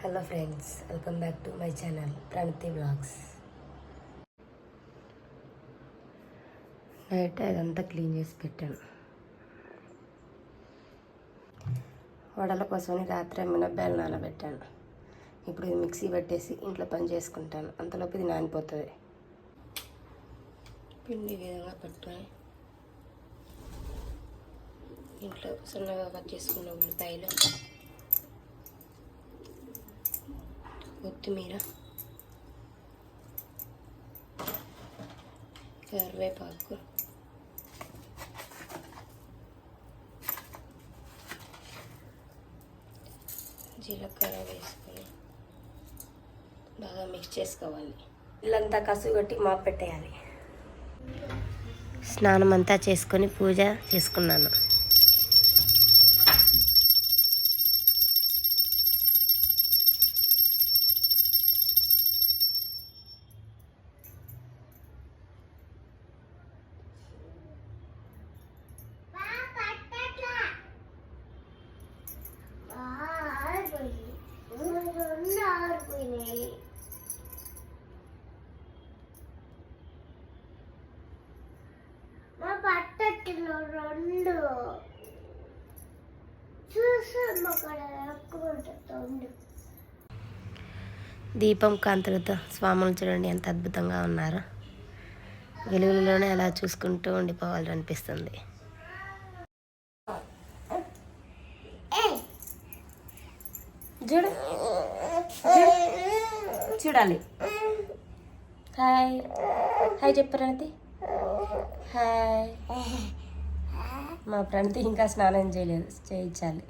Hello friends, welcome back to my channel Pranathi vlogs. Night అదంతా clean చేసి పెట్టాను. వడల కోసమని రాత్రి మినప్పాయలు నానబెట్టాను. ఇప్పుడు ఇది మిక్సీ పెట్టేసి ఇంట్లో పని చేసుకుంటాను. అంతలోపు ఇది నానిపోతుంది. పిండి విధంగా పెట్టుకొని ఇంట్లో సన్నగా కట్ చేసుకున్న ఉల్లిపాయలు, కొత్తిమీర, కరివేపాకు, జీలకర్ర వేసుకొని బాగా మిక్స్ చేసుకోవాలి. ఇల్లంతా కసుగు కొట్టి మాప్ పెట్టేయాలి. స్నానం అంతా చేసుకొని పూజ చేసుకున్నాను. దీపం కాంతులతో స్వాములు చూడండి ఎంత అద్భుతంగా ఉన్నారు. వెలుగులోనే అలా చూసుకుంటూ ఉండిపోవాలనిపిస్తుంది. చూడాలి. హాయ్ హాయ్ చెప్పు ప్రణతి. హాయ్. మా ప్రణతి ఇంకా స్నానం చేయలేదు, చేయించాలి.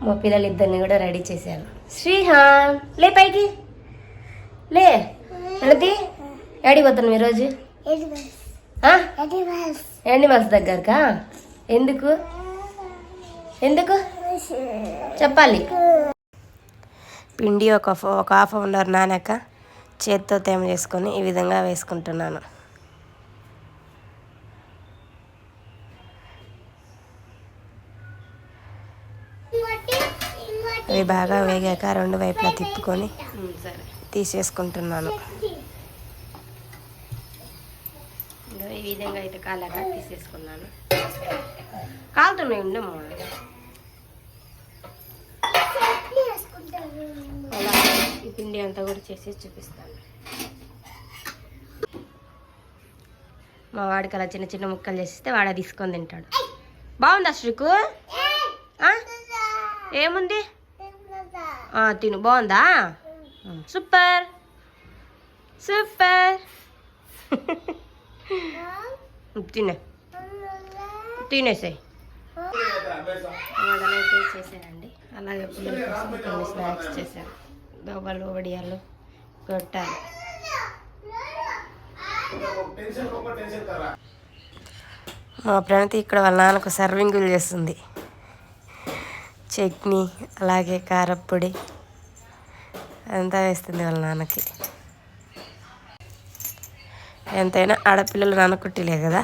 మా పిల్లలు ఇద్దరిని కూడా రెడీ చేశాను. శ్రీహాన్ లే పైకి లే. ప్రణతి ఏడికి పోతున్నాం ఈరోజు? యానిమల్స్ దగ్గరకా? ఎందుకు ఎందుకు చెప్పాలి. పిండి ఒక హాఫ్ అన్ అవర్ నానాక చేత్తో తేమ చేసుకొని ఈ విధంగా వేసుకుంటున్నాను. అవి బాగా వేగాక రెండు వైపులా తిప్పుకొని తీసేసుకుంటున్నాను. ఈ విధంగా అయితే కాలాక తీసేసుకున్నాను. కాలుతున్నాయి ఉండము. అలా ఈ పిండి అంతా కూడా చేసి చూపిస్తాను. మా వాడికి అలా చిన్న చిన్న ముక్కలు చేసిస్తే వాడు తీసుకొని తింటాడు. బాగుందా శ్రీకు? ఏముంది? తిను. బాగుందా? Super super. తినే తినేసాయి. వడలైతే చేశానండి. అలాగే పిల్లల కోసం కొన్ని స్నాక్స్ చేశాను. దోబలు, వడియాలు, గొట్టాలు. మా ప్రణతి ఇక్కడ వాళ్ళ నాన్నకు సర్వింగులు చేస్తుంది. చట్నీ అలాగే కారప్పొడి అంతా వేస్తుంది వాళ్ళ నాన్నకి. ఎంతైనా ఆడపిల్లలు నాన్నకుట్టిలే కదా.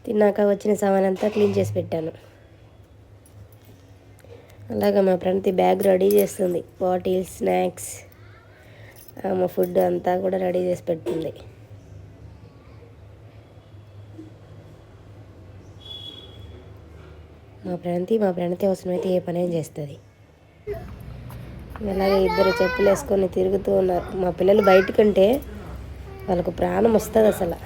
తిన్నాక వచ్చిన సామాన్ అంతా క్లీన్ చేసి పెట్టాను. అలాగే మా ప్రణతి బ్యాగ్ రెడీ చేస్తుంది. బాటిల్స్, స్నాక్స్, మా ఫుడ్ అంతా కూడా రెడీ చేసి పెడుతుంది. మా ప్రణతి అవసరమైతే ఏ పని చేస్తుంది. అలాగే ఇద్దరు చెప్పులు వేసుకొని తిరుగుతూ ఉన్నారు. మా పిల్లలు బయటకుంటే వాళ్ళకు ప్రాణం వస్తుంది అసలు.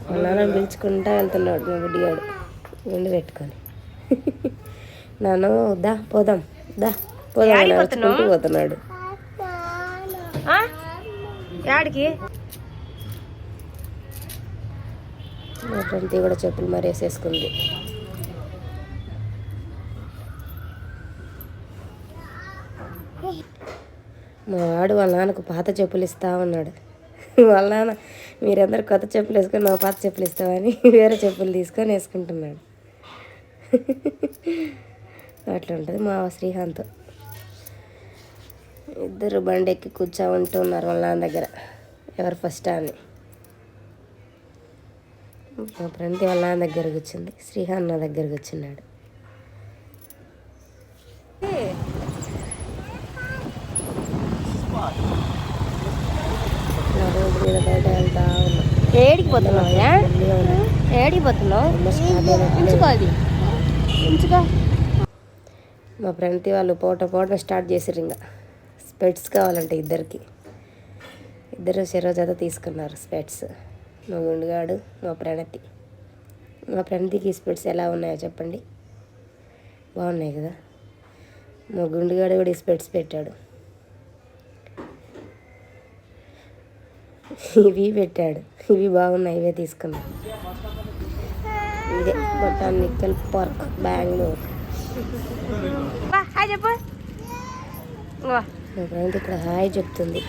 మా నాన్న పిలుచుకుంటా వెళ్తున్నాడు మా బుడ్డిగాడు గుండు పెట్టుకొని. నాన్న దా పోదాం దా పోదాం నడుచుకుంటూ పోతున్నాడు. యాడికి? మా ప్రణతి కూడా చెప్పులు మరేసేసుకుంది. మా వాడు వాళ్ళ నాన్నకు పాత చెప్పులు ఇస్తా ఉన్నాడు. వాళ్ళ నాన్న మీరందరూ కొత్త చెప్పులు వేసుకొని నా పాత చెప్పులు ఇస్తామని వేరే చెప్పులు తీసుకొని వేసుకుంటున్నాడు. అట్లా ఉంటుంది మా శ్రీహాంత్. ఇద్దరు బండి ఎక్కి కూర్చోమంటున్నారు వాళ్ళ నాన్న దగ్గర, ఎవరు ఫస్ట్ అని. మా ఫ్రెండ్ వాళ్ళ నాన్న దగ్గర కూర్చుంది, శ్రీహాన్ నా దగ్గర కూర్చున్నాడు. రోడ్డు మీద బయట వెళ్తా ఉన్నా. ఏడికి పోతున్నావు? ఏడికి పోతున్నావు? మా ఫ్రెండ్ వాళ్ళు పూట స్టార్ట్ చేసారు. ఇంకా స్పెట్స్ కావాలంటే ఇద్దరు చెరో జత తీసుకున్నారు స్పెట్స్. మా గుండుగాడు, మా ప్రణతి. మా ప్రణతికి స్పెట్స్ ఎలా ఉన్నాయో చెప్పండి. బాగున్నాయి కదా. మా గుండుగాడు కూడా ఈ స్పెట్స్ పెట్టాడు. ఇవి పెట్టాడు, ఇవి బాగున్నాయి, ఇవే తీసుకున్నాం. ఇదే బొటానికల్ పార్క్, బెంగళూరు. చెప్పు. ఇక్కడ హాయ్ చెప్తుంది.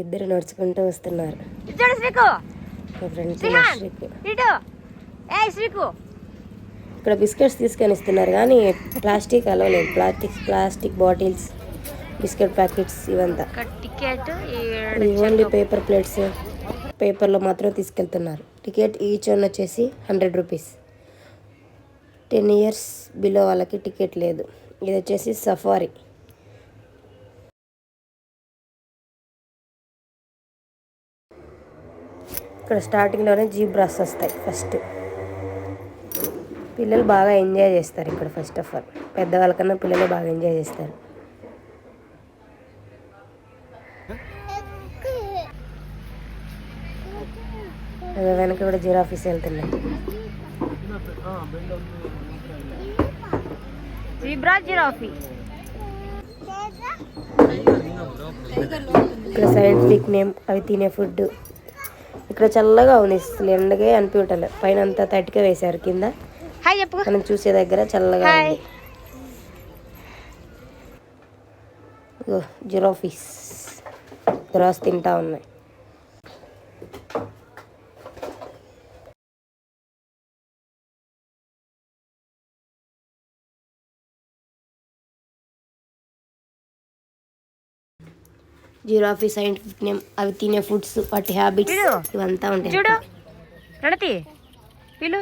ఇద్దరు నడుచుకుంటూ వస్తున్నారు. ఇక్కడ బిస్కెట్స్ తీసుకొని ఇస్తున్నారు కానీ ప్లాస్టిక్ అలవలేదు. Plastic bottles, biscuit packets only. Paper plates ప్లేట్స్, పేపర్లో మాత్రం తీసుకెళ్తున్నారు. టికెట్ ఈచ్ వన్ వచ్చేసి 100 రూపీస్. 10 ఇయర్స్ బిలో వాళ్ళకి టికెట్ లేదు. ఇది వచ్చేసి సఫారీ. ఇక్కడ స్టార్టింగ్లోనే జీబ్రాస్ వస్తాయి. ఫస్ట్ పిల్లలు బాగా ఎంజాయ్ చేస్తారు ఇక్కడ. ఫస్ట్ ఆఫ్ ఆల్ పెద్దవాళ్ళకన్నా పిల్లలు బాగా ఎంజాయ్ చేస్తారు. వెనక కూడా జిరాఫీస్ వెళ్తున్నాయి. ఇక్కడ సైంటిఫిక్ నేమ్, అవి తినే ఫుడ్. ఇక్కడ చల్లగా ఉంది, అసలు ఎండగా అనిపించలే. పైన అంతా తటిక వేశారు, కింద మనం చూసే దగ్గర చల్లగా ఉంది. జిరాఫీస్ గ్రాస్ తింటా ఉన్నాయి. జిరాఫీ సైంటిఫిక్ నేమ్, అవి తినే ఫుడ్స్, వాటి హ్యాబిట్స్ ఇవంతా ఉంటాయి. చూడు ప్రణతి పిలు.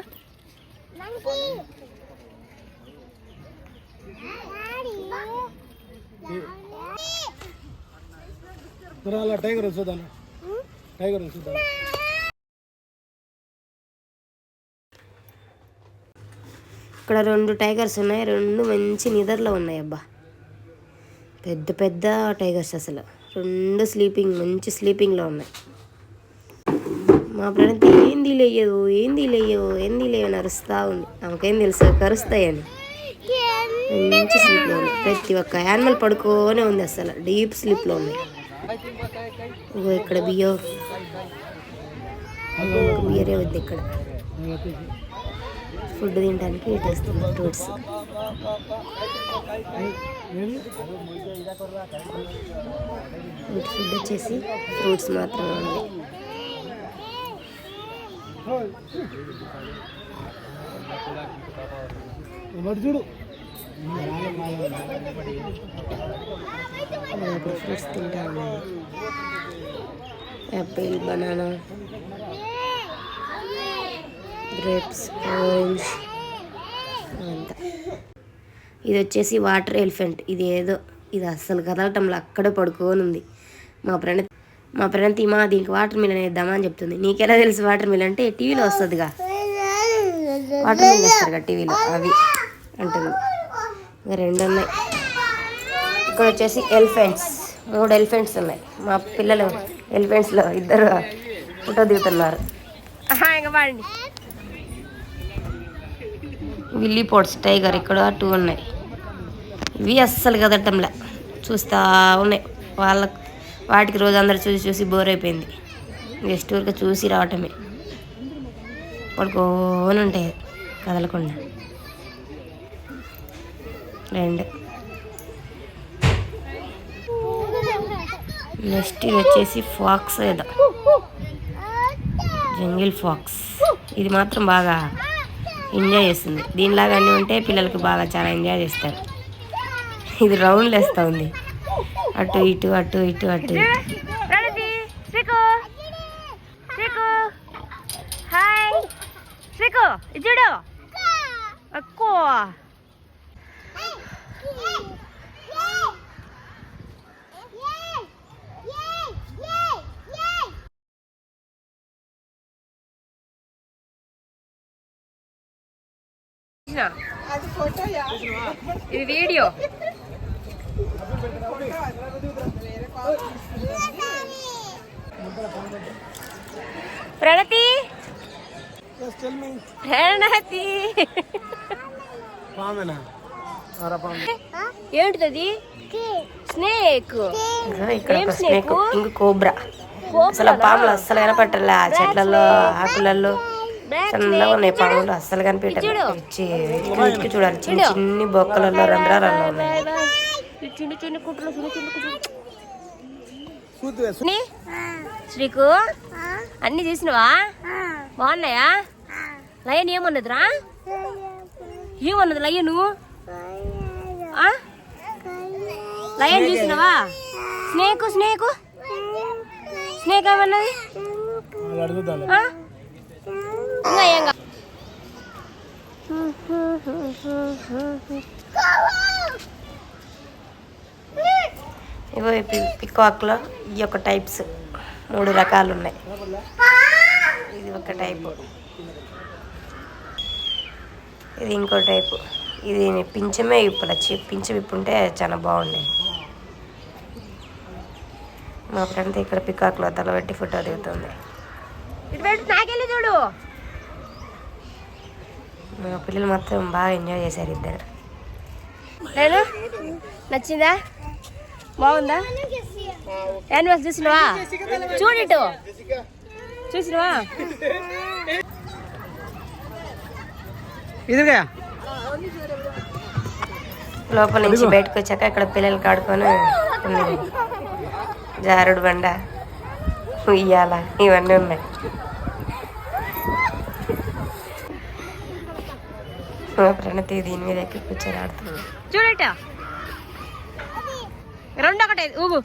ఇక్కడ 2 టైగర్స్ ఉన్నాయి. 2 మంచి నిద్రలో ఉన్నాయి. అబ్బా పెద్ద పెద్ద టైగర్స్ అసలు. 2 స్లీపింగ్, మంచి స్లీపింగ్లో ఉన్నాయి. మా ప్రణతి ఏంది లేయో నరుస్తూ ఉంది. ఆమెకేం తెలుసు కరుస్తాయని. మంచి స్లీప్లో ఉంది. ప్రతి ఒక్క యానిమల్ పడుకోనే ఉంది, అసలు డీప్ స్లీప్లో ఉంది. ఇక్కడ బియరే ఉంది. ఇక్కడ ఫుడ్ తినడానికి ఇటు వస్తుంది. ఫ్రూట్స్ ఫుడ్ వచ్చేసి ఫ్రూట్స్ మాత్రమే ఉంది. ఫ్రూట్స్ తింటా ఉన్నాయి. యాపిల్, బనానా, గ్రేప్స్, ఆరెంజ్ అంతా. ఇది వచ్చేసి వాటర్ ఎలిఫెంట్. ఇది అస్సలు కదలటంలో అక్కడే పడుకోని ఉంది. మా ప్రణతి దీనికి వాటర్ మిలన్ వేద్దామా అని చెప్తుంది. నీకెలా తెలుసు వాటర్ మిలన్ అంటే? టీవీలో వస్తుందిగా, వాటర్ మిలన్ వేస్తారుగా టీవీలో, అవి అంటుంది. ఇంకా 2 ఉన్నాయి. ఇక్కడ వచ్చేసి ఎలిఫెంట్స్, 3 ఎలిఫెంట్స్ ఉన్నాయి. మా పిల్లలు ఎలిఫెంట్స్లో 2 ఫోటో దిగుతున్నారు. విల్లీ పోర్ట్స్ టైగర్, ఇక్కడ 2 ఉన్నాయి. ఇవి అస్సలు కదటంలే, చూస్తూ ఉన్నాయి. వాటికి రోజు అందరు చూసి బోర్ అయిపోయింది. గెస్ట్ ఊరికి చూసి రావటమే, పడుకోని ఉంటాయి కదలకుండా. 2 నెక్స్ట్ ఇది వచ్చేసి ఫాక్స్, ఏదో జంగిల్ ఫాక్స్. ఇది మాత్రం బాగా ఎంజాయ్ చేస్తుంది. దీనిలాగా అన్నీ ఉంటే పిల్లలకి బాగా చాలా ఎంజాయ్ చేస్తారు. ఇది రౌండ్లు వేస్తూ ఉంది, అటు ఇటు అటు ఇటు అటు ఇటు. చూడు అక్కో ఇది వీడియో. ప్రణతి ప్రణతి ఏంటిది? స్నేక్. ఇక్కడ స్నేక్, ఇంక కోబ్రా. అసలు పాములు అస్సలు కనపట్టలే ఆ చెట్లలో, ఆకులలో సన్నగా ఉన్నాయి పాములు, అస్సలు కనిపించట్లేదు. ఇచ్చి చూడాలి, చిన్న చిన్ని బొక్కలలో రంధ్రాలలో ఉన్నాయి. చిన్న చిన్న కుట్రలు, చిన్న చిన్న కుట్రలు. శ్రీకు అన్ని చూసినవా? బాగున్నాయా? లయన్ ఏమన్నదిరా? ఏమన్నది లయను? లయన్ చూసినవా? స్నేక్ స్నేక్ స్నేక్ ఏమన్నది? ఇగో పికాక్లో ఈ యొక్క టైప్స్ 3 రకాలు ఉన్నాయి. ఇది ఒక టైపు, ఇది ఇంకో టైపు. ఇది పింఛమే విప్పుల పింఛం విప్పుంటే చాలా బాగున్నాయి. మా ఫ్రెండ్ ఇక్కడ పికాక్లో తలబెట్టి ఫోటో దిగుతుంది. చూడు మా పిల్లలు మొత్తం బాగా ఎంజాయ్ చేశారు ఇద్దరు. నచ్చిందా? బాగుందా? యానివర్స్ చూసినవా? చూడిటు చూసినవా? లోపల నుంచి బయటకు వచ్చాక ఇక్కడ పిల్లలకి ఆడుకొని జారుడు బండ, ఉయ్యాల ఇవన్నీ ఉన్నాయి. ప్రణతి దీని మీద ఎక్కి కూర్చొని ఆడుతుంది. చూడట రెండు ఒకటే ఊగు.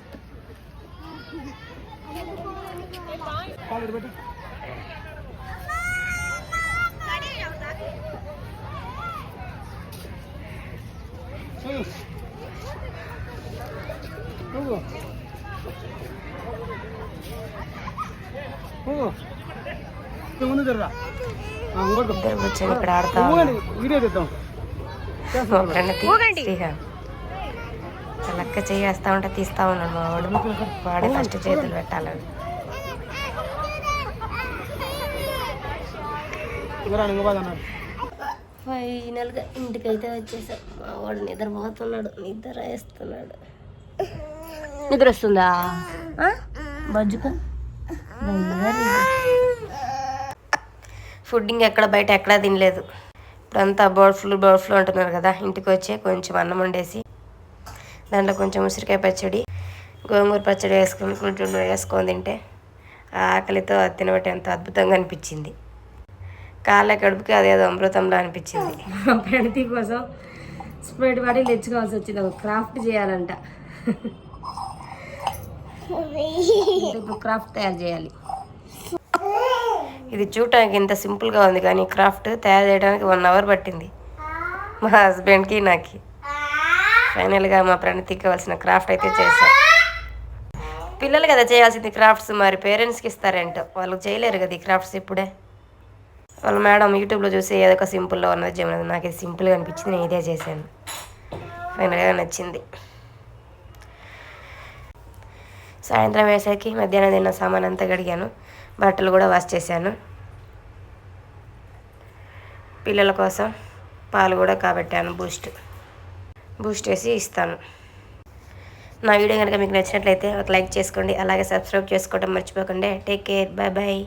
ఇద్దరు కూర్చొని ఇక్కడ ఆడతా లక్క చేస్తా ఉంటే తీస్తా ఉన్నాడు మా వాడే ఫస్ట్ చేతులు పెట్టాలని. ఫైనల్గా ఇంటికైతే వచ్చేసాం. మా వాడు నిద్రపోతున్నాడు, నిద్ర వేస్తున్నాడు. నిద్ర వస్తుందా బజ్జుక? ఫుడ్డింగ్ ఎక్కడ బయట ఎక్కడా తినలేదు. ఇప్పుడంతా బర్డ్ ఫ్లూ అంటున్నారు కదా. ఇంటికి వచ్చి కొంచెం అన్నం వండేసి దాంట్లో కొంచెం ఉసిరికాయ పచ్చడి, గోంగూర పచ్చడి వేసుకొని తింటే ఆకలితో తినబట్టి ఎంత అద్భుతంగా అనిపించింది. కాళ్ళ కడుపుకి అదేదో అమృతంలో అనిపించింది. ప్రణతి కోసం స్ప్రైట్ బాటిల్ తెచ్చుకోవాల్సి వచ్చింది. క్రాఫ్ట్ చేయాలంట. ఇప్పుడు క్రాఫ్ట్ తయారు చేయాలి. ఇది చూడటానికి ఇంత సింపుల్గా ఉంది కానీ క్రాఫ్ట్ తయారు చేయడానికి 1 అవర్ పట్టింది మా హస్బెండ్కి నాకు. ఫైనల్గా మా ప్రణతికి కావాల్సిన క్రాఫ్ట్ అయితే చేశాం. పిల్లలు కదా చేయాల్సింది క్రాఫ్ట్స్, మరి పేరెంట్స్కి ఇస్తారేంటో, వాళ్ళు చేయలేరు కదా ఈ క్రాఫ్ట్స్. ఇప్పుడే వాళ్ళ మేడం యూట్యూబ్లో చూసి ఏదో ఒక సింపుల్లో ఉన్నది చేయమన్నది. నాకు ఇది సింపుల్గా అనిపించింది, నేను ఇదే చేశాను. ఫైనల్గా నచ్చింది. సాయంత్రం వేసరికి మధ్యాహ్నం తిన్న సామాన్ అంతా కడిగాను, బట్టలు కూడా వాష్ చేశాను. పిల్లల కోసం పాలు కూడా కాబట్టాను, బూస్ట్ వేసి ఇస్తాను. నా వీడియో కనుక మీకు నచ్చినట్లయితే ఒక లైక్ చేసుకోండి, అలాగే సబ్స్క్రైబ్ చేసుకోవడం మర్చిపోకండి. Take care, bye bye.